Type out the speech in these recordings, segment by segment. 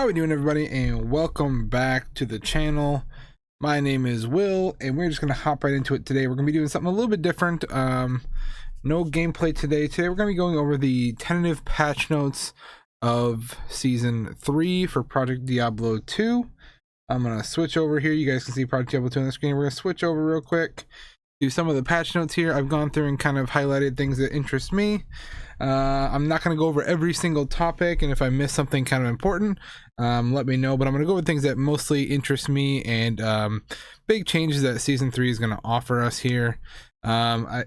How we doing, everybody, and welcome back to the channel. My name is Will, and we're just gonna hop right into it today. We're gonna be doing something a little bit different. No gameplay today. Today we're gonna be going over the tentative patch notes of season 3 for Project Diablo 2. I'm gonna switch over here. You guys can see Project Diablo 2 on the screen. We're gonna switch over real quick to some of the patch notes here. I've gone through and kind of highlighted things that interest me. I'm not going to go over every single topic, and if I miss something kind of important, let me know, but I'm going to go with things that mostly interest me and big changes that season 3 is going to offer us here. I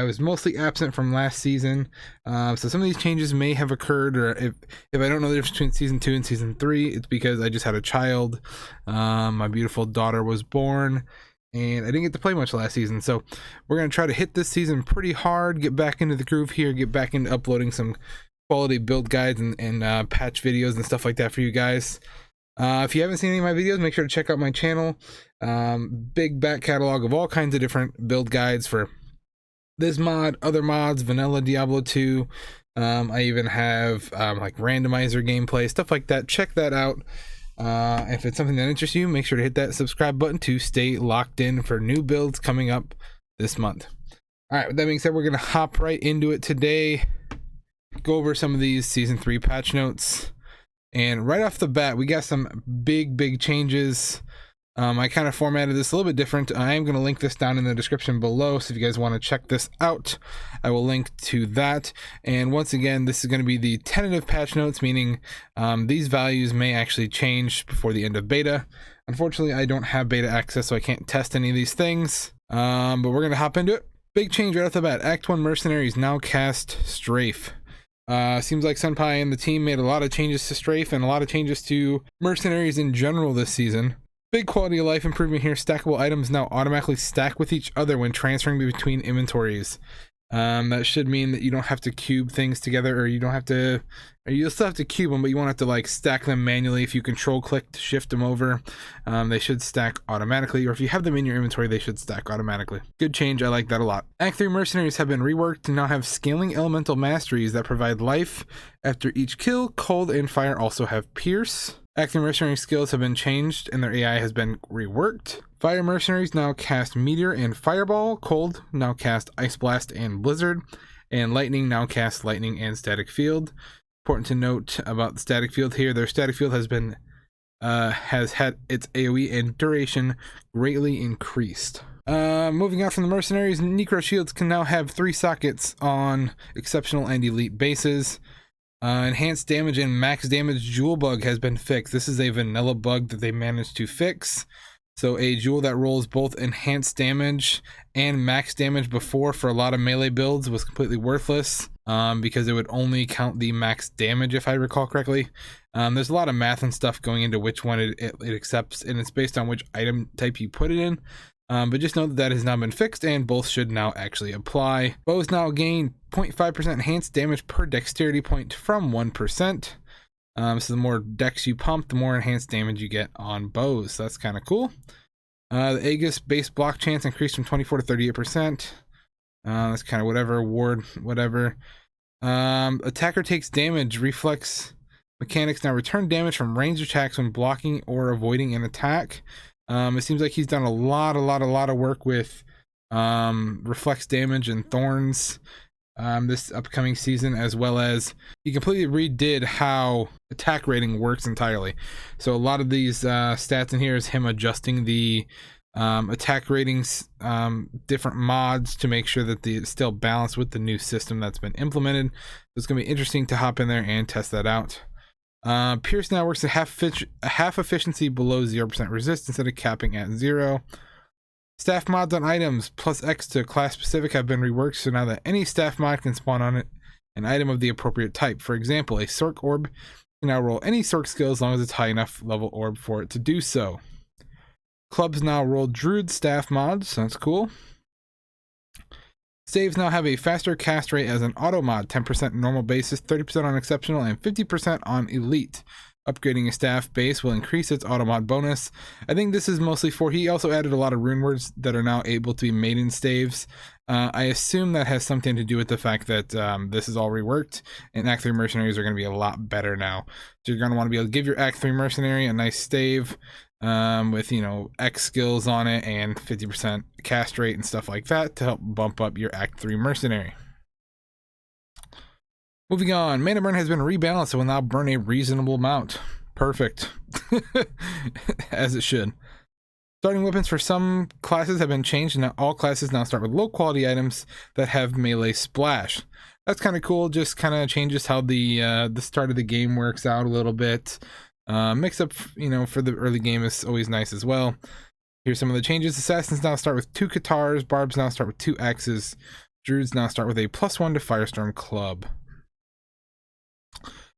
was mostly absent from last season, so some of these changes may have occurred, or if I don't know the difference between season 2 and season 3, it's because I just had a child. My beautiful daughter was born, and I didn't get to play much last season, so we're going to try to hit this season pretty hard, get back into the groove here, get back into uploading some quality build guides and patch videos and stuff like that for you guys. If you haven't seen any of my videos, make sure to check out my channel. Big back catalog of all kinds of different build guides for this mod, other mods, vanilla Diablo 2. I even have like randomizer gameplay, stuff like that. Check that out. If it's something that interests you, make sure to hit that subscribe button to stay locked in for new builds coming up this month. All right, with that being said, we're going to hop right into it today, go over some of these season 3 patch notes, and right off the bat, we got some big changes. I kind of formatted this a little bit different. I am going to link this down in the description below, so if you guys want to check this out, I will link to that. And once again, this is going to be the tentative patch notes, meaning these values may actually change before the end of beta. Unfortunately, I don't have beta access, so I can't test any of these things, but we're going to hop into it. Big change right off the bat. Act 1 Mercenaries now cast Strafe. Seems like Senpai and the team made a lot of changes to Strafe and a lot of changes to Mercenaries in general this season. Big quality of life improvement here. Stackable items now automatically stack with each other when transferring between inventories. That should mean that you don't have to cube things together, or you don't have to, or you'll still have to cube them, but you won't have to like stack them manually. If you control click to shift them over, they should stack automatically, or if you have them in your inventory, they should stack automatically. Good change. I like that a lot. Act 3 Mercenaries have been reworked to now have scaling elemental masteries that provide life after each kill. Cold and fire also have pierce. Act 3 Mercenary skills have been changed and their AI has been reworked. Fire Mercenaries now cast Meteor and Fireball. Cold now cast Ice Blast and Blizzard. And Lightning now cast Lightning and Static Field. Important to note about the Static Field here, their Static Field has been has had its AoE and duration greatly increased. Moving on from the Mercenaries, Necro Shields can now have 3 sockets on exceptional and elite bases. Enhanced damage and max damage jewel bug has been fixed. This is a vanilla bug that they managed to fix. So a jewel that rolls both enhanced damage and max damage before for a lot of melee builds was completely worthless, because it would only count the max damage, if I recall correctly. There's a lot of math and stuff going into which one it accepts, and it's based on which item type you put it in. But just know that that has now been fixed, and both should now actually apply. Bows now gain 0.5% enhanced damage per dexterity point from 1%. So the more dex you pump, the more enhanced damage you get on bows. So that's kind of cool. The Aegis base block chance increased from 24 to 38%. That's kind of whatever, ward, whatever. Attacker takes damage. Reflex mechanics now return damage from ranged attacks when blocking or avoiding an attack. It seems like he's done a lot of work with reflex damage and thorns this upcoming season, as well as he completely redid how attack rating works entirely. So a lot of these stats in here is him adjusting the attack ratings, different mods to make sure that it's still balanced with the new system that's been implemented. So it's going to be interesting to hop in there and test that out. Pierce now works at half efficiency below 0% resist instead of capping at 0. Staff mods on items plus X to class specific have been reworked, so now that any staff mod can spawn on it an item of the appropriate type. For example, a Sorc orb can now roll any Sorc skill as long as it's high enough level orb for it to do so. Clubs now roll Druid staff mods, so that's cool. Saves now have a faster cast rate as an auto mod, 10% normal basis, 30% on exceptional, and 50% on elite. Upgrading a staff base will increase its auto mod bonus. I think this is mostly for, he also added a lot of rune words that are now able to be maiden staves. I assume that has something to do with the fact that this is all reworked, and Act 3 mercenaries are going to be a lot better now. So you're going to want to be able to give your Act 3 mercenary a nice stave with, you know, X skills on it and 50% cast rate and stuff like that to help bump up your Act 3 mercenary. Moving on, mana burn has been rebalanced and will now burn a reasonable amount. Perfect. As it should. Starting weapons for some classes have been changed, and now all classes now start with low quality items that have melee splash. That's kind of cool. Just kind of changes how the start of the game works out a little bit. Mix up, you know, for the early game is always nice as well. Here's some of the changes. Assassins now start with 2 Katars. Barbs now start with 2 axes. Druids now start with a +1 to Firestorm Club.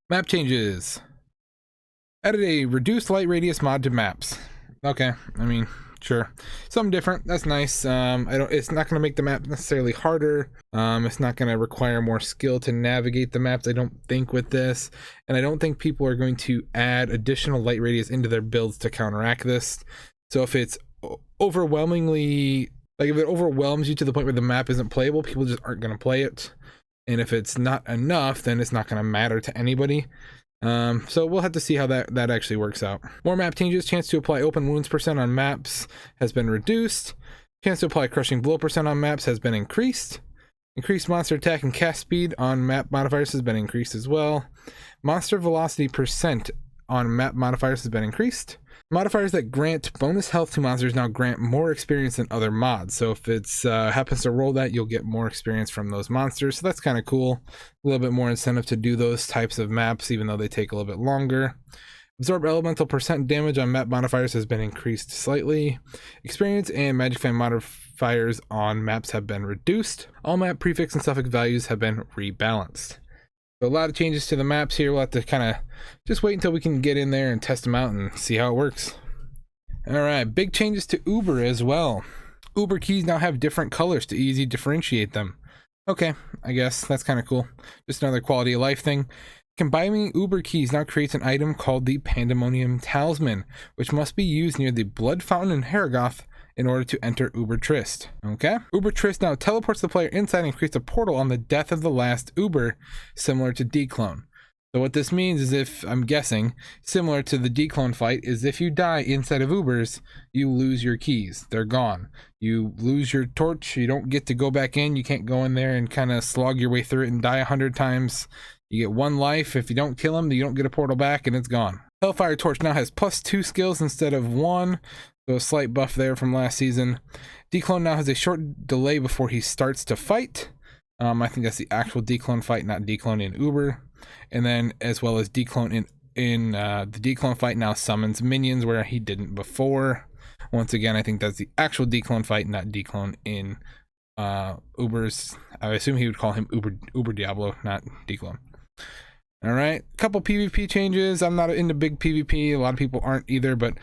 Map changes. Added a reduced light radius mod to maps. Okay, I mean, sure, something different. That's nice. It's not going to make the map necessarily harder. It's not going to require more skill to navigate the maps, I don't think, with this. And I don't think people are going to add additional light radius into their builds to counteract this. So if it's overwhelmingly, like if it overwhelms you to the point where the map isn't playable, people just aren't going to play it. And if it's not enough, then it's not going to matter to anybody. So we'll have to see how that actually works out. More map changes. Chance to apply open wounds % on maps has been reduced. Chance to apply crushing blow % on maps has been increased. Increased monster attack and cast speed on map modifiers has been increased as well. Monster velocity % on map modifiers has been increased. Modifiers that grant bonus health to monsters now grant more experience than other mods. So if it's happens to roll that, you'll get more experience from those monsters. So that's kind of cool. A little bit more incentive to do those types of maps, even though they take a little bit longer. Absorb elemental % damage on map modifiers has been increased slightly. Experience and magic fan modifiers on maps have been reduced. All map prefix and suffix values have been rebalanced. So a lot of changes to the maps here. We'll have to kind of just wait until we can get in there and test them out and see how it works. All right, big changes to Uber as well. Uber keys now have different colors to easily differentiate them. Okay, I guess that's kind of cool. Just another quality of life thing. Combining Uber keys now creates an item called the Pandemonium Talisman, which must be used near the Blood Fountain in Haragoth in order to enter Uber Trist. Okay? Uber Trist now teleports the player inside and creates a portal on the death of the last Uber, similar to Dclone. So what this means is, if I'm guessing, similar to the Dclone fight, is if you die inside of Ubers, you lose your keys. They're gone. You lose your torch. You don't get to go back in. You can't go in there and kind of slog your way through it and die 100 times. You get 1 life. If you don't kill him, you don't get a portal back and it's gone. Hellfire Torch now has +2 skills instead of 1. So a slight buff there from last season. Dclone now has a short delay before he starts to fight. I think that's the actual Dclone fight, not Dclone in Uber. And then as well as Dclone in the Dclone fight now summons minions where he didn't before. Once again, I think that's the actual Dclone fight, not Dclone in Uber's. I assume he would call him Uber Diablo, not Dclone. All right, a couple PvP changes. I'm not into big PvP. A lot of people aren't either, but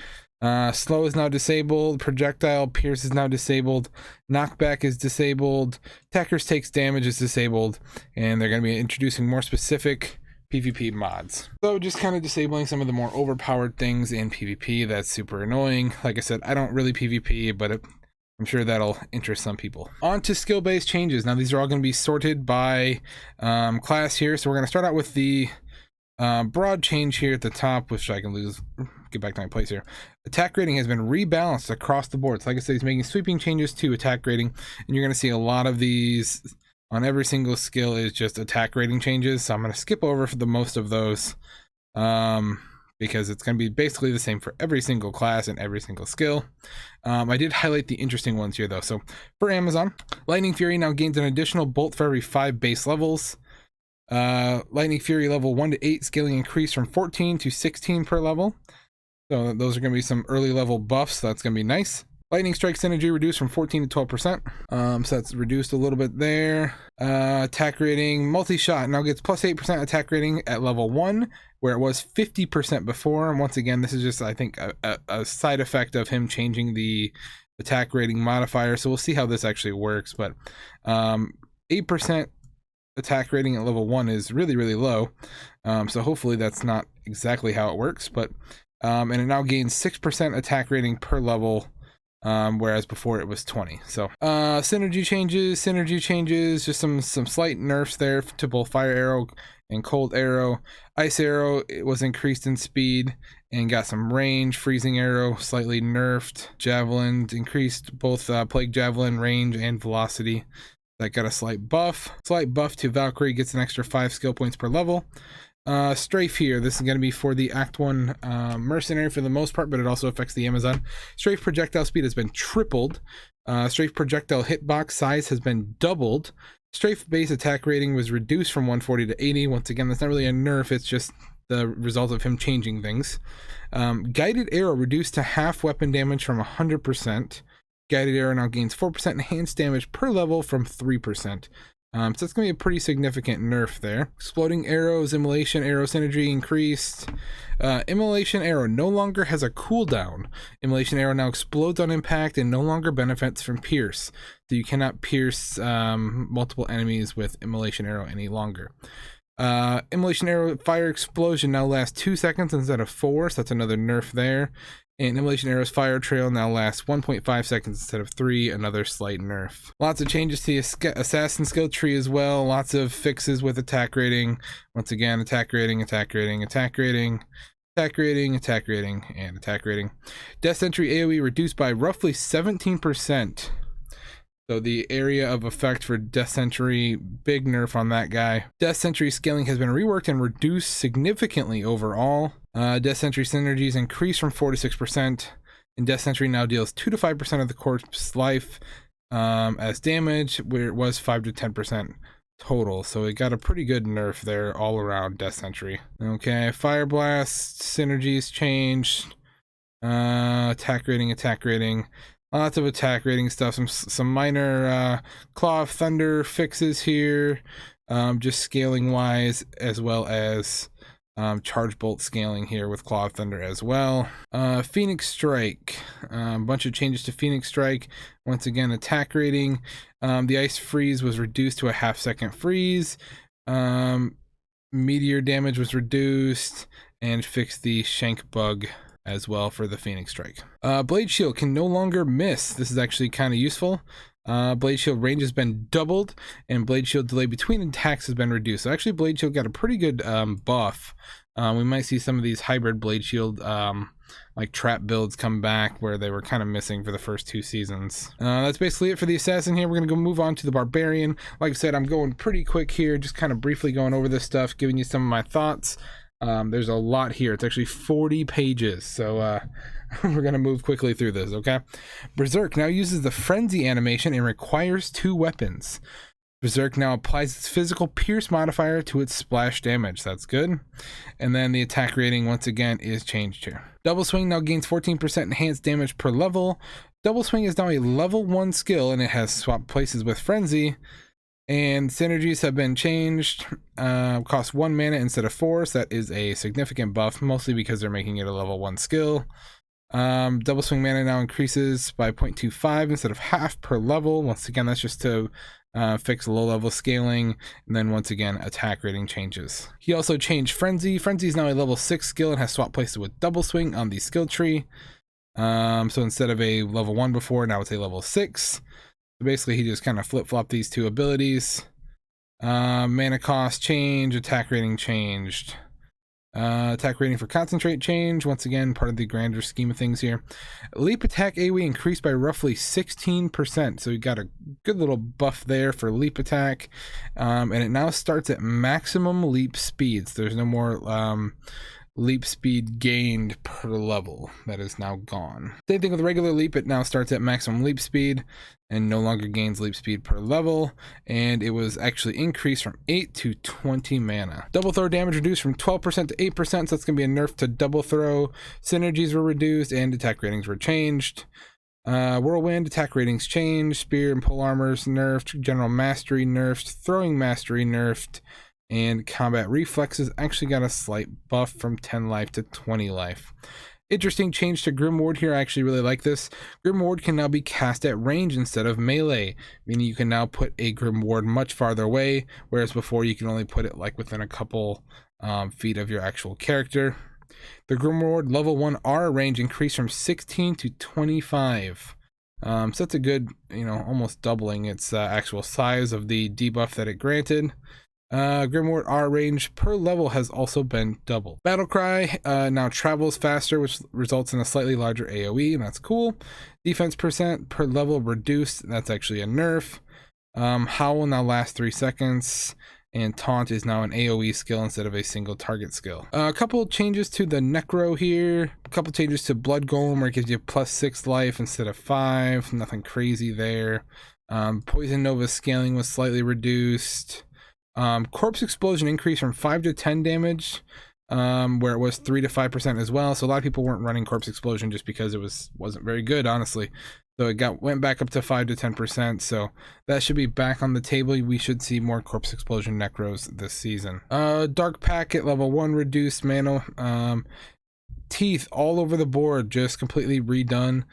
slow is now disabled. Projectile pierce is now disabled. Knockback is disabled. Attackers takes damage is disabled. And they're going to be introducing more specific PvP mods. So just kind of disabling some of the more overpowered things in PvP. That's super annoying. Like I said, I don't really PvP, but I'm sure that'll interest some people. On to skill-based changes. Now these are all going to be sorted by class here. So we're going to start out with the broad change here at the top, which I can get back to my place here. Attack rating has been rebalanced across the board. So like I said, he's making sweeping changes to attack rating, and you're going to see a lot of these on every single skill is just attack rating changes. So I'm going to skip over for the most of those because it's going to be basically the same for every single class and every single skill. I did highlight the interesting ones here though. So for Amazon, Lightning Fury now gains an additional bolt for every 5 base levels. Lightning Fury level 1 to 8 scaling increase from 14 to 16 per level. So those are going to be some early level buffs. So that's going to be nice. Lightning Strike Synergy reduced from 14 to 12%. So that's reduced a little bit there. Attack rating, multi-shot now gets +8% attack rating at level 1, where it was 50% before. And once again, this is just, I think, a side effect of him changing the attack rating modifier. So we'll see how this actually works. But 8% attack rating at level 1 is really, really low. So hopefully that's not exactly how it works. But and it now gains 6% attack rating per level whereas before it was 20. So synergy changes, just some slight nerfs there to both fire arrow and cold arrow. Ice arrow, it was increased in speed and got some range. Freezing arrow slightly nerfed. Javelin increased both plague javelin range and velocity. That got a slight buff. Slight buff to Valkyrie, gets an extra 5 skill points per level. Strafe here, this is going to be for the Act 1 mercenary for the most part, but it also affects the Amazon. Strafe projectile speed has been tripled. Strafe projectile hitbox size has been doubled. Strafe base attack rating was reduced from 140 to 80. Once again, that's not really a nerf, it's just the result of him changing things. Guided arrow reduced to half weapon damage from 100%. Guided arrow now gains 4% enhanced damage per level from 3%. So it's going to be a pretty significant nerf there. Exploding arrows, immolation arrow synergy increased. Immolation arrow no longer has a cooldown. Immolation arrow now explodes on impact and no longer benefits from pierce. So you cannot pierce multiple enemies with immolation arrow any longer. Immolation arrow fire explosion now lasts 2 seconds instead of 4, so that's another nerf there. And Immolation Arrow's fire trail now lasts 1.5 seconds instead of 3, another slight nerf. Lots of changes to the assassin skill tree as well. Lots of fixes with attack rating. Once again, attack rating, attack rating, attack rating, attack rating, attack rating, and attack rating. Death Sentry AoE reduced by roughly 17%. So the area of effect for Death Sentry, big nerf on that guy. Death Sentry scaling has been reworked and reduced significantly overall. Death Sentry synergies increased from 4 to 6%, and Death Sentry now deals 2 to 5% of the corpse life as damage, where it was 5 to 10% total. So it got a pretty good nerf there all around Death Sentry. Okay, Fire Blast synergies changed. Attack rating, attack rating. Lots of attack rating stuff, some minor Claw of Thunder fixes here, just scaling wise, as well as Charge Bolt scaling here with Claw of Thunder as well. Phoenix Strike, a bunch of changes to Phoenix Strike. Once again, attack rating. The Ice Freeze was reduced to a half-second freeze. Meteor damage was reduced, and fixed the Shank Bug as well for the Phoenix Strike. Blade Shield can no longer miss. This is actually kind of useful. Blade Shield range has been doubled, and Blade Shield delay between attacks has been reduced. So actually Blade Shield got a pretty good buff. We might see some of these hybrid Blade Shield like trap builds come back where they were kind of missing for the first 2 seasons. That's basically it for the Assassin here. We're going to go move on to the Barbarian. Like I said, I'm going pretty quick here, just kind of briefly going over this stuff, giving you some of my thoughts. There's a lot here. It's actually 40 pages, so we're gonna move quickly through this. Okay. Berserk now uses the frenzy animation and requires 2 weapons. Berserk now applies its physical pierce modifier to its splash damage. That's good. And then the attack rating once again is changed here. Double Swing now gains 14% enhanced damage per level. Double Swing is now a level 1 skill, and it has swapped places with frenzy. And synergies have been changed. Costs 1 mana instead of 4, so that is a significant buff, mostly because they're making it a level 1 skill. Double Swing mana now increases by 0.25 instead of half per level. Once again, that's just to fix low level scaling. And then once again, attack rating changes. He also changed Frenzy. Frenzy is now a level 6 skill and has swapped places with Double Swing on the skill tree. So instead of a level 1 before, now it's a level 6. So basically, he just kind of flip-flopped these 2 abilities. Mana cost change, attack rating changed. Attack rating for concentrate change, once again, part of the grander scheme of things here. Leap attack AoE increased by roughly 16%, so we got a good little buff there for leap attack. And it now starts at maximum leap speeds. There's no more leap speed gained per level. That is now gone. Same thing with regular leap. It now starts at maximum leap speed and no longer gains leap speed per level, and it was actually increased from 8 to 20 mana. Double throw damage reduced from 12% to 8%, so that's going to be a nerf to double throw. Synergies were reduced and attack ratings were changed. Whirlwind attack ratings changed. Spear and pole armors nerfed. General mastery nerfed. Throwing mastery nerfed. And combat reflexes actually got a slight buff from 10 life to 20 life. Interesting change to Grim Ward here. I actually really like this. Grim Ward can now be cast at range instead of melee, meaning you can now put a Grim Ward much farther away, whereas before you can only put it like within a couple feet of your actual character. The Grim Ward level 1 R range increased from 16 to 25. So that's a good, almost doubling its actual size of the debuff that it granted. Grimoire R range per level has also been doubled. Battlecry now travels faster, which results in a slightly larger AoE, and that's cool. Defense percent per level reduced, that's actually a nerf. Howl now lasts 3 seconds, and Taunt is now an AoE skill instead of a single target skill. A couple changes to the Necro here. A couple changes to Blood Golem, where it gives you +6 life instead of 5. Nothing crazy there. Poison Nova scaling was slightly reduced. Corpse Explosion increased from 5 to 10 damage, where it was 3 to 5% as well. So a lot of people weren't running Corpse Explosion just because it wasn't very good, honestly. So it went back up to 5 to 10%. So that should be back on the table. We should see more Corpse Explosion Necros this season. Dark Packet level 1 reduced mana. Teeth all over the board, just completely redone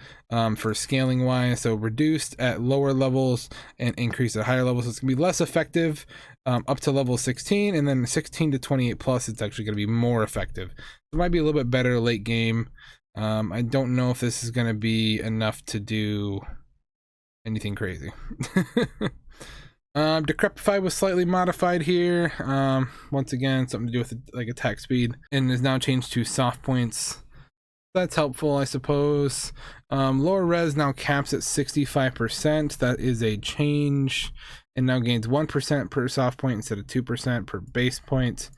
for scaling wise. So reduced at lower levels and increased at higher levels. So it's gonna be less effective up to level 16, and then 16 to 28 plus it's actually gonna be more effective. It might be a little bit better late game. I don't know if this is gonna be enough to do anything crazy. Decrepify was slightly modified here. Once again, something to do with like attack speed, and is now changed to soft points. That's helpful, I suppose. Lower res now caps at 65%. That is a change, and now gains 1% per soft point instead of 2% per base point.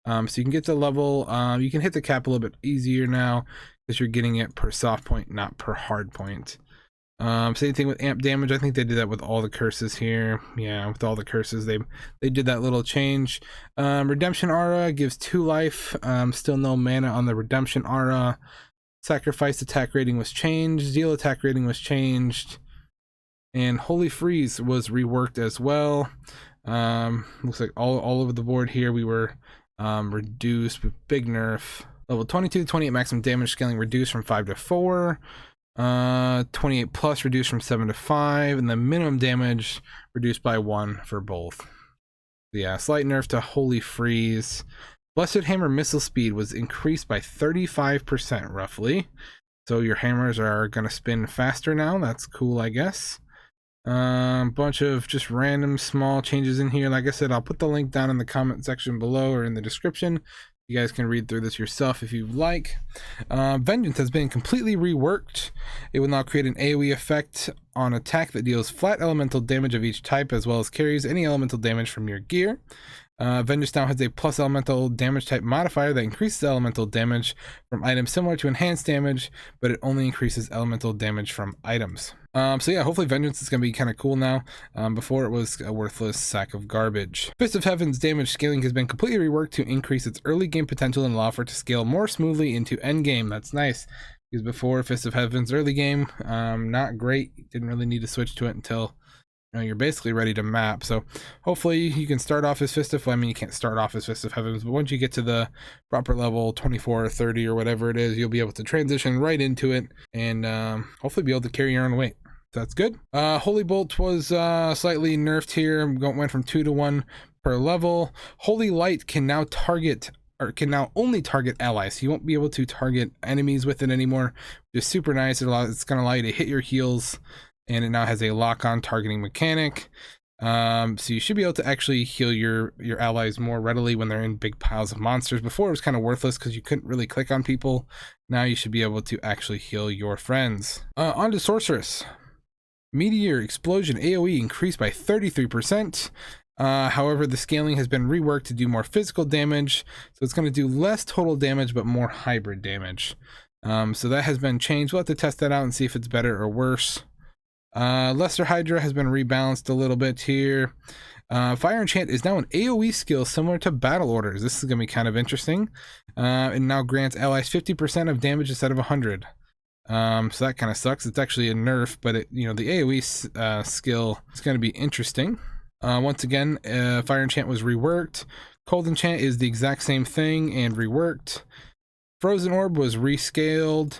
So you can get to level, you can hit the cap a little bit easier now because you're getting it per soft point, not per hard point. Same thing with amp damage. I think they did that with all the curses here. Yeah, with all the curses, they did that little change. Redemption Aura gives 2 life. Still no mana on the Redemption Aura. Sacrifice attack rating was changed. Zeal attack rating was changed. And Holy Freeze was reworked as well. Looks like all over the board here we were reduced with big nerf. Level 22 to 28 maximum damage scaling reduced from 5 to 4. 28 plus reduced from 7 to 5, and the minimum damage reduced by 1 for both. Yeah, slight nerf to Holy Freeze. Blessed Hammer missile speed was increased by 35% roughly, so your hammers are gonna spin faster now. That's cool, I guess. Bunch of just random small changes in here. Like I said, I'll put the link down in the comment section below or in the description. You guys can read through this yourself if you like. Vengeance has been completely reworked. It will now create an AoE effect on attack that deals flat elemental damage of each type, as well as carries any elemental damage from your gear. Vengeance now has a plus elemental damage type modifier that increases elemental damage from items similar to enhanced damage, but it only increases elemental damage from items. So yeah, hopefully Vengeance is going to be kind of cool now. Before it was a worthless sack of garbage. Fist of Heaven's damage scaling has been completely reworked to increase its early game potential and allow for it to scale more smoothly into end game. That's nice, because before Fist of Heaven's early game, not great. Didn't really need to switch to it until you're basically ready to map. So hopefully you can start off as Fist of, I mean, you can't start off as Fist of Heavens, but once you get to the proper level 24 or 30 or whatever it is, you'll be able to transition right into it and hopefully be able to carry your own weight. That's good. Holy Bolt was slightly nerfed here. Went from 2 to 1 per level. Holy Light can now target, or can now only target allies. So you won't be able to target enemies with it anymore, which is super nice. It's going to allow you to hit your heals, and it now has a lock-on targeting mechanic. So you should be able to actually heal your allies more readily when they're in big piles of monsters. Before it was kind of worthless because you couldn't really click on people. Now you should be able to actually heal your friends. On to Sorceress. Meteor Explosion AoE increased by 33%. However, the scaling has been reworked to do more physical damage. So it's going to do less total damage, but more hybrid damage. So that has been changed. We'll have to test that out and see if it's better or worse. Lesser Hydra has been rebalanced a little bit here. Fire Enchant is now an AoE skill similar to Battle Orders. This is going to be kind of interesting. It now grants allies 50% of damage instead of 100. So that kind of sucks. It's actually a nerf, but the AoE skill is going to be interesting. Once again, Fire Enchant was reworked. Cold Enchant is the exact same thing and reworked. Frozen Orb was rescaled.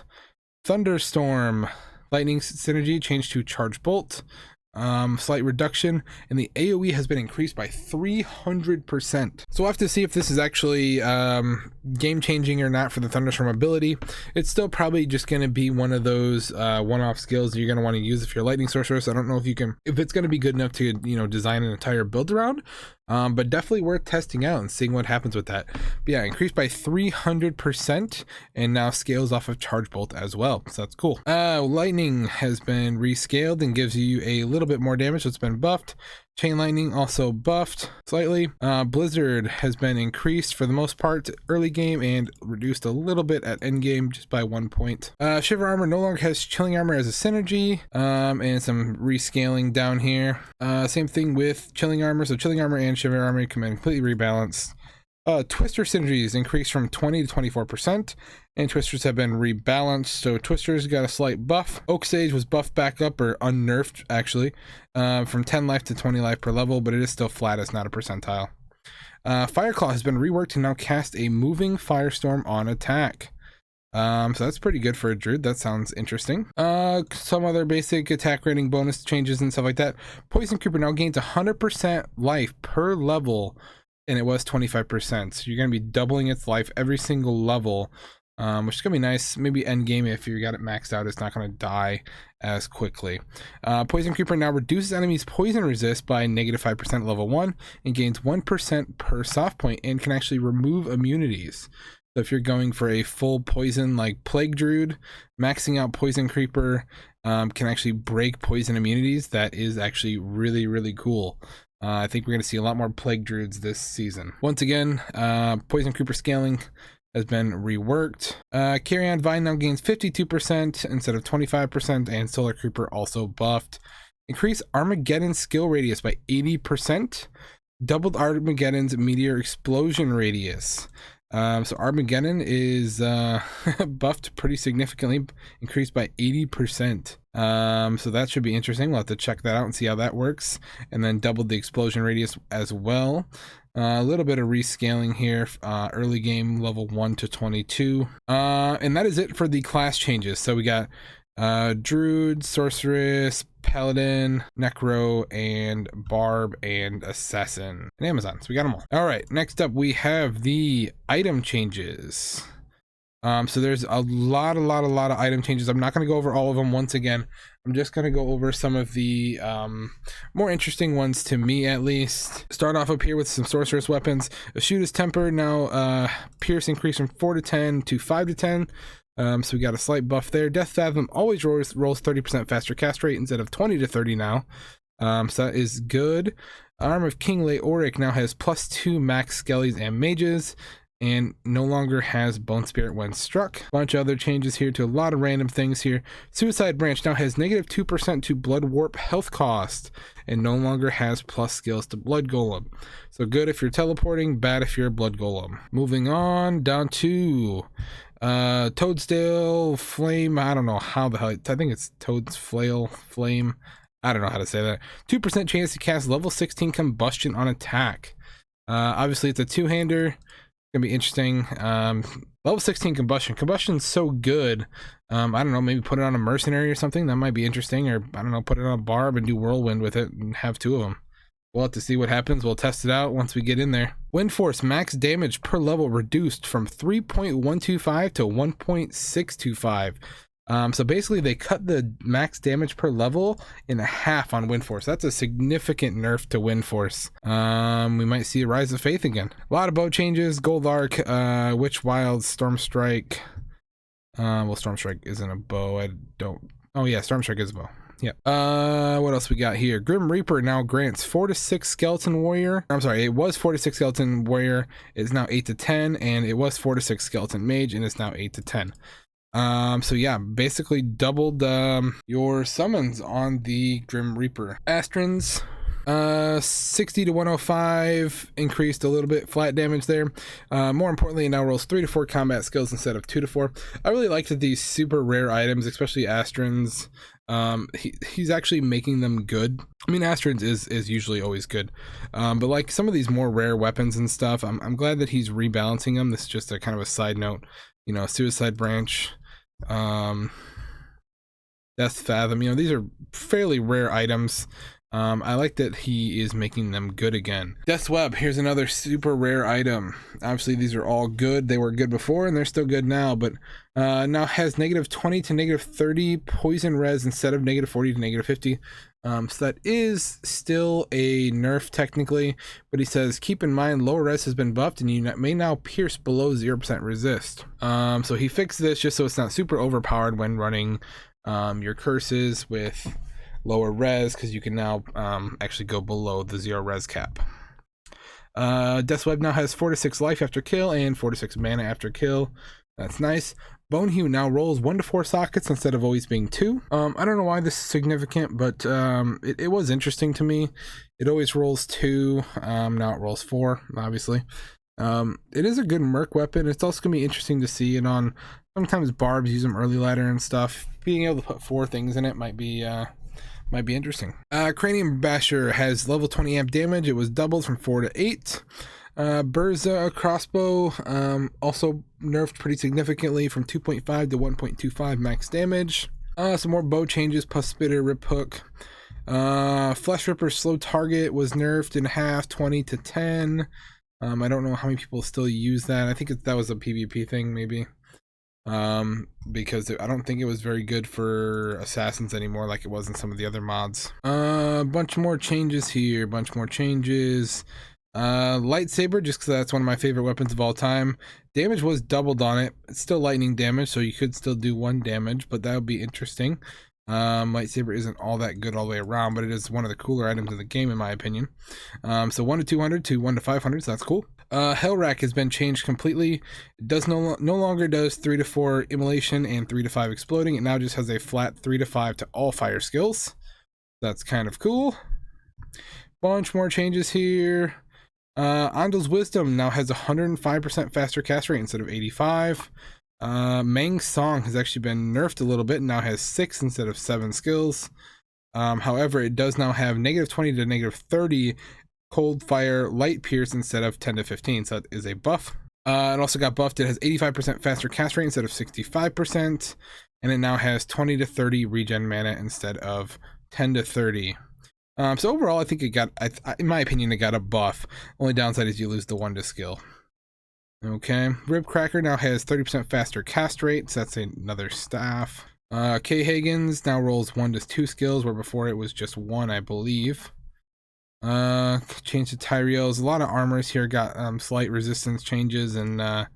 Thunderstorm Lightning synergy changed to Charge Bolt. slight reduction, and the AoE has been increased by 300%. So we'll have to see if this is actually game changing or not for the Thunderstorm ability. It's still probably just going to be one of those one-off skills that you're going to want to use if you're Lightning Sorceress. I don't know if it's going to be good enough to, you know, design an entire build around, but definitely worth testing out and seeing what happens with that. But yeah, increased by 300%, and now scales off of Charge Bolt as well, so that's cool. Lightning has been rescaled and gives you a little bit more damage, so it's been buffed. Chain Lightning also buffed slightly. Blizzard has been increased for the most part early game and reduced a little bit at end game, just by 1 point. Shiver Armor no longer has Chilling Armor as a synergy, and some rescaling down here. Same thing with Chilling Armor, so Chilling Armor and Shiver Armor can be completely rebalanced. Twister synergies increased from 20 to 24%, and Twisters have been rebalanced, so Twisters got a slight buff. Oak Sage was buffed back up, or unnerfed actually, from 10 life to 20 life per level, but it is still flat, it's not a percentile. Fireclaw has been reworked to now cast a moving firestorm on attack. So that's pretty good for a druid. That sounds interesting. Some other basic attack rating bonus changes and stuff like that. Poison Creeper now gains 100% life per level, and it was 25%, so you're going to be doubling its life every single level, which is going to be nice. Maybe end game, if you got it maxed out, it's not going to die as quickly. Poison Creeper now reduces enemies poison resist by -5% level 1 and gains 1% per soft point, and can actually remove immunities. So if you're going for a full poison like Plague Druid, maxing out Poison Creeper can actually break poison immunities. That is actually really, really cool. I think we're going to see a lot more Plague Druids this season. Once again, Poison Creeper scaling has been reworked. Carrion Vine now gains 52% instead of 25%, and Solar Creeper also buffed. Increase Armageddon skill radius by 80%. Doubled Armageddon's meteor explosion radius. So Armageddon is buffed pretty significantly, increased by 80%. So that should be interesting. We'll have to check that out and see how that works. And then doubled the explosion radius as well. A little bit of rescaling here, early game level 1 to 22. And that is it for the class changes. So we got Druid, Sorceress, Paladin, Necro, and Barb, and Assassin, and Amazon. So we got them all. All right, next up we have the item changes. So there's a lot of item changes. I'm not going to go over all of them once again. I'm just going to go over some of the more interesting ones, to me at least. Start off up here with some sorceress weapons. A shoot is tempered now. Pierce increased from 4 to 10 to 5 to 10. So we got a slight buff there. Death Fathom always rolls 30% faster cast rate instead of 20 to 30 now. So that is good. Arm of King Leoric now has +2 max skellies and mages, and no longer has Bone Spirit when struck. Bunch of other changes here to a lot of random things here. Suicide Branch now has -2% to Blood Warp health cost, and no longer has plus skills to Blood Golem. So good if you're teleporting, bad if you're a Blood Golem. Moving on down to Toadstale Flame. I don't know how the hell, I think it's Toad's Flail Flame. I don't know how to say that. 2% chance to cast level 16 Combustion on attack. Obviously it's a two-hander. Gonna be interesting. Level 16 Combustion's so good. I don't know, maybe put it on a mercenary or something. That might be interesting. Or I don't know, put it on a Barb and do Whirlwind with it and have 2 of them. We'll have to see what happens. We'll test it out once we get in there. Wind Force max damage per level reduced from 3.125 to 1.625. So basically they cut the max damage per level in half on Wind Force. That's a significant nerf to Wind Force. We might see a Rise of Faith again. A lot of bow changes. Gold Arc, Witch Wild, Storm Strike. Well, Storm Strike isn't a bow. Oh yeah, Storm Strike is a bow. Yeah. What else we got here? Grim Reaper now grants 4 to 6 Skeleton Warrior. I'm sorry, it was 4 to 6 Skeleton Warrior. It's now 8 to 10, and it was 4 to 6 Skeleton Mage, and it's now 8 to 10. So yeah, basically doubled your summons on the Grim Reaper. Astrins, 60 to 105, increased a little bit, flat damage there. More importantly, it now rolls 3 to 4 combat skills instead of 2 to 4. I really liked that these super rare items, especially Astrins, he's actually making them good. I mean, Astrins is usually always good, but like some of these more rare weapons and stuff, I'm glad that he's rebalancing them. This is just a kind of a side note. You know, Suicide Branch, Death Fathom. You know, these are fairly rare items. I like that he is making them good again. Death's Web, here's another super rare item. Obviously, these are all good. They were good before, and they're still good now, but now has -20 to -30 poison res instead of -40 to -50. So that is still a nerf technically, but he says, keep in mind lower res has been buffed and you may now pierce below 0% resist. So he fixed this just so it's not super overpowered when running your curses with lower res, because you can now actually go below the 0 res cap. Death's Web now has 4 to 6 life after kill and 4 to 6 mana after kill. That's nice. Bone Hew now rolls 1 to 4 sockets instead of always being 2. I don't know why this is significant, but it was interesting to me. It always rolls 2. Now it rolls 4, obviously. It is a good merc weapon. It's also gonna be interesting to see it on. Sometimes barbs use them early ladder and stuff. Being able to put 4 things in it might be interesting. Cranium Basher has level 20 amp damage. It was doubled from 4 to 8. Burza crossbow also nerfed pretty significantly from 2.5 to 1.25 max damage. Some more bow changes, Puff Spitter, Rip Hook. Flesh Ripper slow target was nerfed in half, 20 to 10. I don't know how many people still use that. I think that was a PvP thing maybe. Because I don't think it was very good for assassins anymore like it was in some of the other mods. Bunch more changes here, lightsaber, just because that's one of my favorite weapons of all time. Damage was doubled on it. It's still lightning damage, so you could still do 1 damage, but that would be interesting. Lightsaber isn't all that good all the way around, but it is one of the cooler items in the game in my opinion. So 1 to 200 to 1 to 500, so that's cool. Hell Rack has been changed completely. It does no longer does 3 to 4 immolation and 3 to 5 exploding. It now just has a flat 3 to 5 to all fire skills. That's kind of cool. Bunch more changes here. Andal's Wisdom now has 105% faster cast rate instead of 85. Mang's Song has actually been nerfed a little bit and now has 6 instead of 7 skills. However, it does now have -20 to -30 cold fire light pierce instead of 10 to 15, so that is a buff. It also got buffed. It has 85% faster cast rate instead of 65%, and it now has 20 to 30 regen mana instead of 10 to 30. So overall, I think it got, in my opinion, it got a buff. Only downside is you lose the 1 to skill. Okay, Rib Cracker now has 30% faster cast rate, so that's another staff. K Hagen's now rolls 1 to 2 skills, where before it was just 1, I believe. Change to Tyrael's. A lot of armors here got slight resistance changes and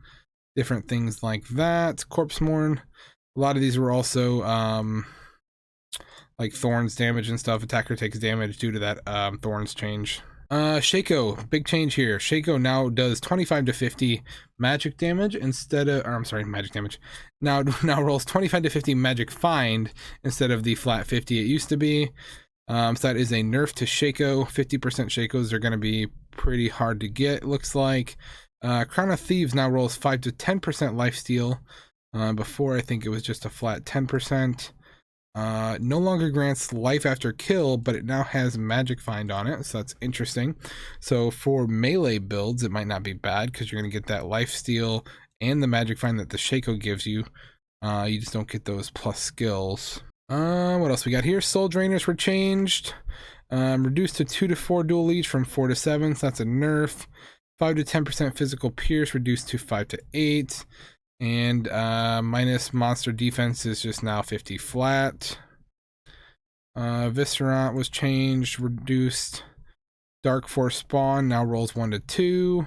different things like that. Corpse Morn. A lot of these were also like Thorns damage and stuff. Attacker takes damage due to that Thorns change. Shaco, big change here. Shaco now does 25 to 50 magic damage instead of, or I'm sorry, magic damage. Now rolls 25 to 50 magic find instead of the flat 50 it used to be. So that is a nerf to Shaco. 50% Shacos are going to be pretty hard to get, it looks like. Crown of Thieves now rolls 5 to 10% lifesteal. Before, I think it was just a flat 10%. No longer grants life after kill, but it now has magic find on it, so that's interesting. So for melee builds, it might not be bad, because you're going to get that lifesteal and the magic find that the Shaco gives you. You just don't get those plus skills. What else we got here? Soul Drainers were changed. Reduced to 2 to 4 dual leech from 4 to 7, so that's a nerf. 5 to 10% physical pierce reduced to 5 to 8. And minus monster defense is just now 50 flat. Viscerant was changed, reduced. Dark Force Spawn now rolls 1 to 2.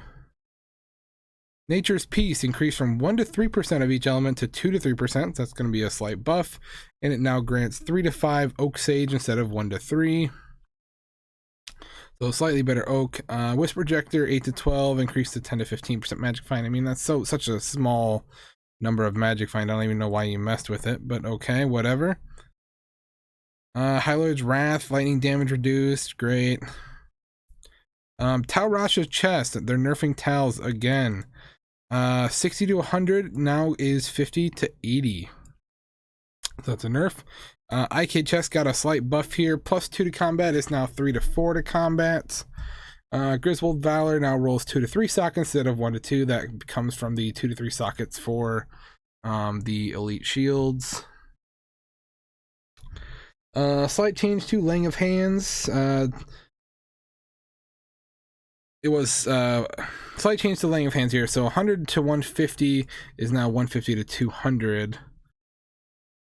Nature's Peace increased from 1 to 3% of each element to 2 to 3%, so that's going to be a slight buff. And it now grants 3 to 5 Oak Sage instead of 1 to 3. So slightly better Oak. Wisp Projector 8 to 12 increased to 10 to 15% Magic Find. I mean, that's such a small number of Magic Find. I don't even know why you messed with it, but okay, whatever. High Lord's Wrath, lightning damage reduced, great. Tau Rasha's Chest, they're nerfing Tals again. 60 to 100 now is 50 to 80. So that's a nerf. IK Chest got a slight buff here. Plus 2 to combat is now 3 to 4 to combat. Griswold Valor now rolls 2 to 3 sockets instead of 1 to 2. That comes from the 2 to 3 sockets for the elite shields. Slight change to laying of hands. It was slight change to laying of hands here. So 100 to 150 is now 150 to 200.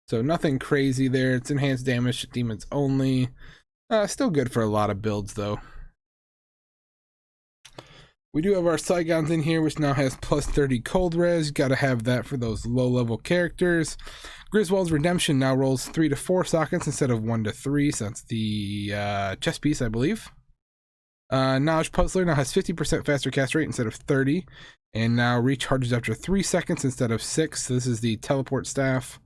So nothing crazy there. It's enhanced damage to demons only. Still good for a lot of builds though. We do have our Saigons in here, which now has plus 30 cold res. You gotta have that for those low level characters. Griswold's Redemption now rolls 3 to 4 sockets instead of 1 to 3, so that's the chess piece, I believe. Knowledge Puzzler now has 50% faster cast rate instead of 30, and now recharges after 3 seconds instead of 6. So this is the teleport staff.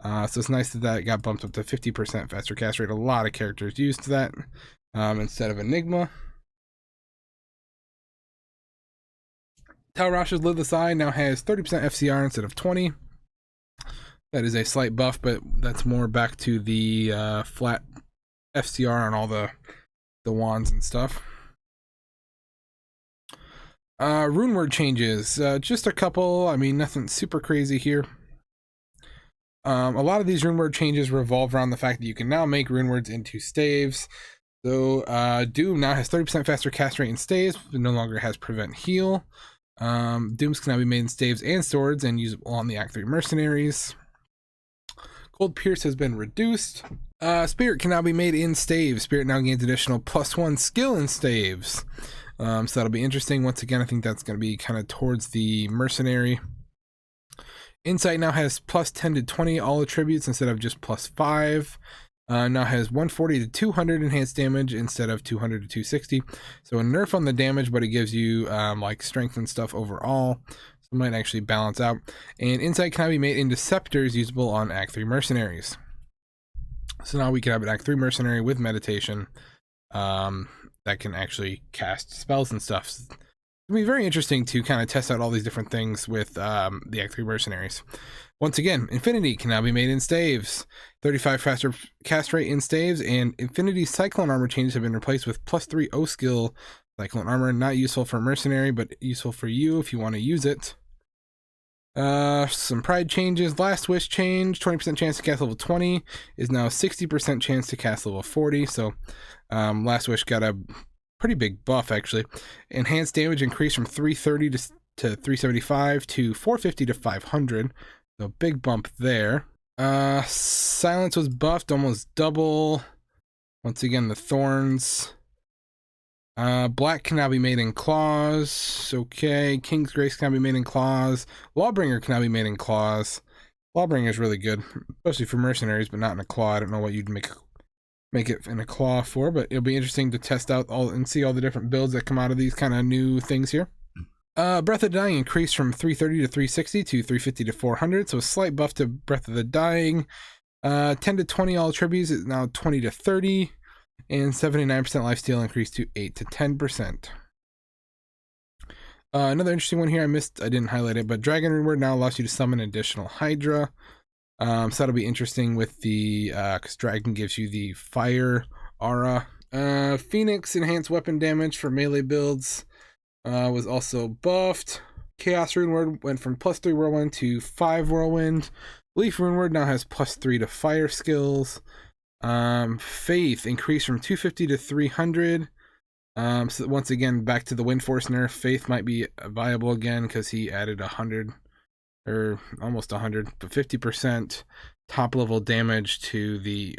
So it's nice that that got bumped up to 50% faster cast rate. A lot of characters used that instead of Enigma. Talrash's Lidless Eye now has 30% FCR instead of 20. That is a slight buff, but that's more back to the flat FCR on all the wands and stuff. Runeword changes, just a couple. I mean, nothing super crazy here. A lot of these runeword changes revolve around the fact that you can now make runewords into staves. So Doom now has 30% faster cast rate in staves, but no longer has prevent heal. Dooms can now be made in staves and swords and usable on the Act 3 mercenaries. Cold Pierce has been reduced. Spirit can now be made in staves. Spirit now gains additional +1 skill in staves. So that'll be interesting. Once again, I think that's going to be kind of towards the mercenary. Insight now has +10 to 20 all attributes instead of just +5. Now has 140 to 200 enhanced damage instead of 200 to 260. So a nerf on the damage, but it gives you like strength and stuff overall. So it might actually balance out. And Insight can now be made into scepters usable on Act 3 mercenaries. So now we can have an Act 3 mercenary with meditation that can actually cast spells and stuff. So it'll be very interesting to kind of test out all these different things with the Act 3 mercenaries. Once again, Infinity can now be made in staves. 35 faster cast rate in staves, and Infinity Cyclone armor changes have been replaced with +3 O skill Cyclone armor. Not useful for mercenary, but useful for you if you want to use it. Some pride changes. Last Wish change, 20% chance to cast level 20 is now 60% chance to cast level 40. So Last Wish got a pretty big buff actually. Enhanced damage increased from 330 to 375 to 450 to 500. So big bump there. Silence was buffed almost double. Once again, the thorns. Black can now be made in claws. Okay. King's Grace can now be made in claws. Lawbringer can now be made in claws. Lawbringer is really good, especially for mercenaries, but not in a claw. I don't know what you'd make it in a claw for, but it'll be interesting to test out all and see all the different builds that come out of these kind of new things here. Breath of the Dying increased from 330 to 360 to 350 to 400, so a slight buff to Breath of the Dying. 10 to 20 all attributes is now 20 to 30, and 79% lifesteal increased to 8 to 10%. Another interesting one here I didn't highlight it, but Dragon Runeword now allows you to summon additional Hydra. So that'll be interesting with the, because Dragon gives you the fire aura. Phoenix enhanced weapon damage for melee builds. Was also buffed. Chaos Runeword went from +3 Whirlwind to 5 Whirlwind. Leaf Runeword now has +3 to fire skills. Faith increased from 250 to 300. So once again, back to the Wind Force nerf. Faith might be viable again because he added 100 or almost 100, but 50% top level damage to the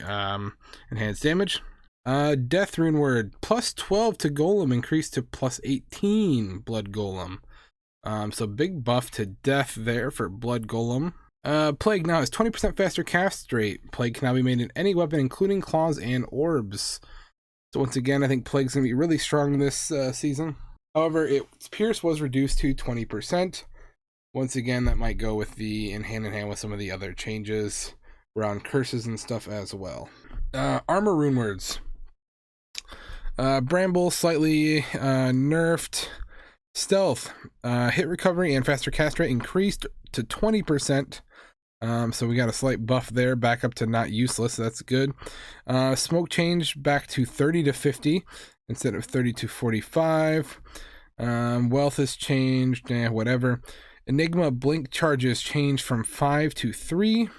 enhanced damage. Death Runeword +12 to Golem increased to +18 Blood Golem. So big buff to death there for Blood Golem. Plague now has 20% faster cast rate. Plague can now be made in any weapon, including claws and orbs. So once again, I think Plague's gonna be really strong this season. However, its Pierce was reduced to 20%. Once again, that might go with the hand in hand with some of the other changes around curses and stuff as well. Armor Runewords. Bramble slightly nerfed. Stealth, hit recovery and faster cast rate increased to 20%. So we got a slight buff there, back up to not useless. So that's good. Smoke change back to 30 to 50 instead of 30 to 45. Wealth has changed, whatever. Enigma blink charges changed from 5 to 3.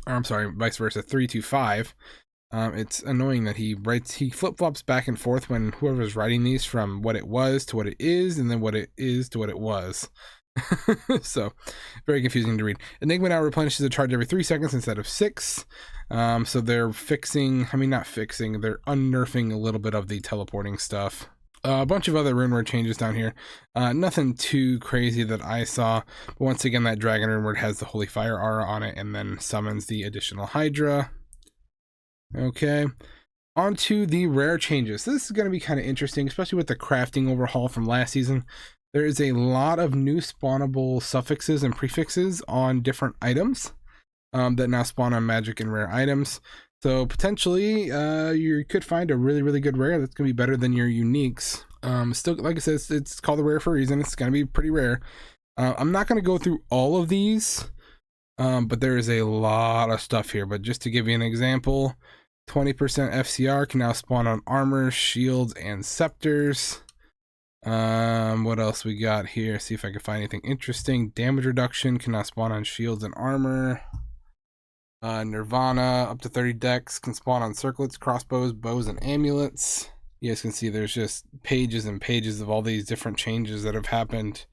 or I'm sorry, vice versa, 325. It's annoying that he flip-flops back and forth when whoever's writing these from what it was to what it is, and then what it is to what it was. So very confusing to read. Enigma now replenishes a charge every 3 seconds instead of 6. So they're not fixing, they're unnerfing a little bit of the teleporting stuff. A bunch of other Runeword changes down here. Nothing too crazy that I saw. But once again, that Dragon Runeword has the Holy Fire aura on it and then summons the additional Hydra. Okay, on to the rare changes. This is going to be kind of interesting, especially with the crafting overhaul from last season. There is a lot of new spawnable suffixes and prefixes on different items that now spawn on magic and rare items. So potentially you could find a really good rare that's going to be better than your uniques. Still, like I said, it's called a rare for a reason. It's going to be pretty rare. I'm not going to go through all of these, but there is a lot of stuff here. But just to give you an example, 20% FCR can now spawn on armor, shields, and scepters. What else we got here? See if I can find anything interesting. Damage reduction can now spawn on shields and armor. Nirvana, up to 30 dex, can spawn on circlets, crossbows, bows, and amulets. You guys can see there's just pages and pages of all these different changes that have happened.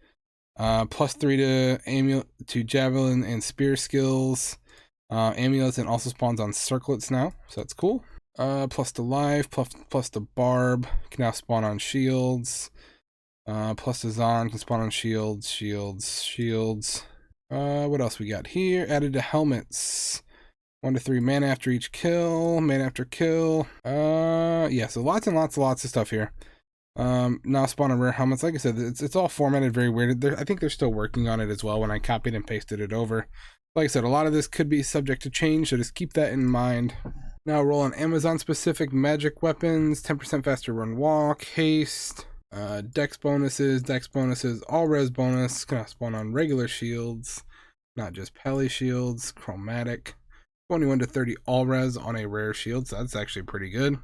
+3 to javelin and spear skills. Amulets, and also spawns on circlets now, so that's cool. Plus to life, plus to barb, can now spawn on shields. Plus to Zon, can spawn on shields. What else we got here? Added to helmets. 1 to 3 mana after each kill, mana after kill. Yeah, so lots and lots of stuff here. Now spawn on rare helmets. Like I said, it's all formatted very weird. I think they're still working on it as well when I copied and pasted it over. Like I said, a lot of this could be subject to change, so just keep that in mind. Now roll on Amazon specific magic weapons, 10% faster run walk, haste, dex bonuses, all res bonus, can spawn on regular shields, not just pally shields, chromatic, 21 to 30 all res on a rare shield, so that's actually pretty good.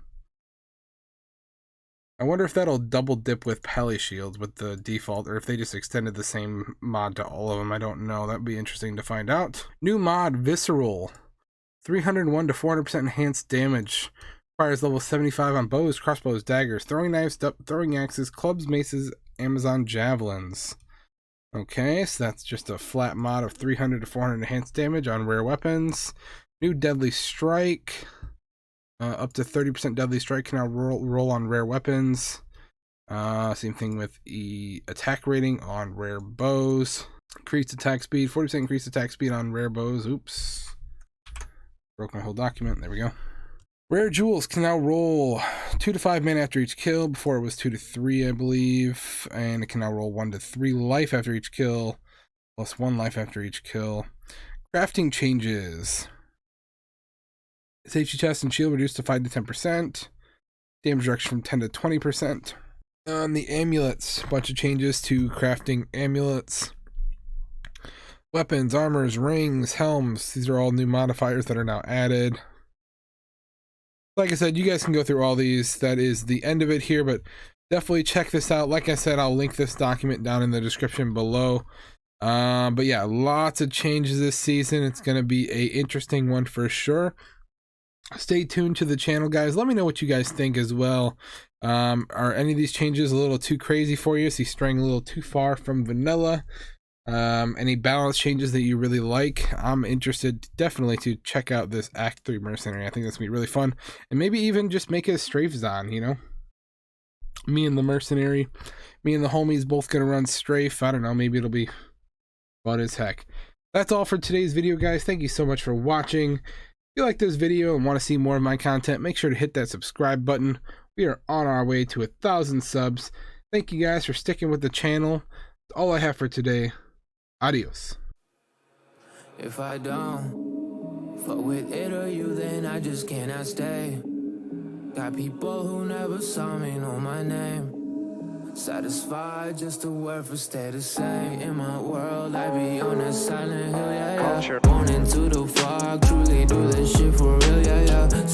I wonder if that'll double dip with pally shields with the default, or if they just extended the same mod to all of them. I don't know. That'd be interesting to find out. New mod, Visceral. 301 to 400% enhanced damage. Requires level 75 on bows, crossbows, daggers, throwing knives, throwing axes, clubs, maces, Amazon javelins. Okay, so that's just a flat mod of 300 to 400 enhanced damage on rare weapons. New Deadly Strike. Up to 30% Deadly Strike can now roll on rare weapons. Same thing with attack rating on rare bows. Increased attack speed, 40% increased attack speed on rare bows. Oops. Broke my whole document. There we go. Rare jewels can now roll 2 to 5 mana after each kill. Before it was 2 to 3, I believe. And it can now roll 1 to 3 life after each kill. Plus 1 life after each kill. Crafting changes. Safety chest and shield reduced to 5 to 10%. Damage reduction from 10 to 20%. On the amulets, a bunch of changes to crafting amulets. Weapons, armors, rings, helms. These are all new modifiers that are now added. Like I said, you guys can go through all these. That is the end of it here, but definitely check this out. Like I said, I'll link this document down in the description below. But yeah, lots of changes this season. It's going to be an interesting one for sure. Stay tuned to the channel, guys. Let me know what you guys think as well. Are any of these changes a little too crazy for you? Is he straying a little too far from vanilla? Any balance changes that you really like? I'm interested definitely to check out this Act 3 Mercenary. I think that's gonna be really fun. And maybe even just make it a strafe zone, you know? Me and the Mercenary, me and the homies both gonna run strafe. I don't know, maybe it'll be fun as heck. That's all for today's video, guys. Thank you so much for watching. If you like this video and want to see more of my content, make sure to hit that subscribe button. We are on our way to 1,000 subs. Thank you guys for sticking with the channel. That's all I have for today. Adios. If I don't fuck with it or you, then I just cannot stay. Got people who never saw me know my name. Satisfied just to work for stay the same. In my world, I be on that silent hill, yeah, yeah. Born into the fog, truly do this shit for real, yeah, yeah.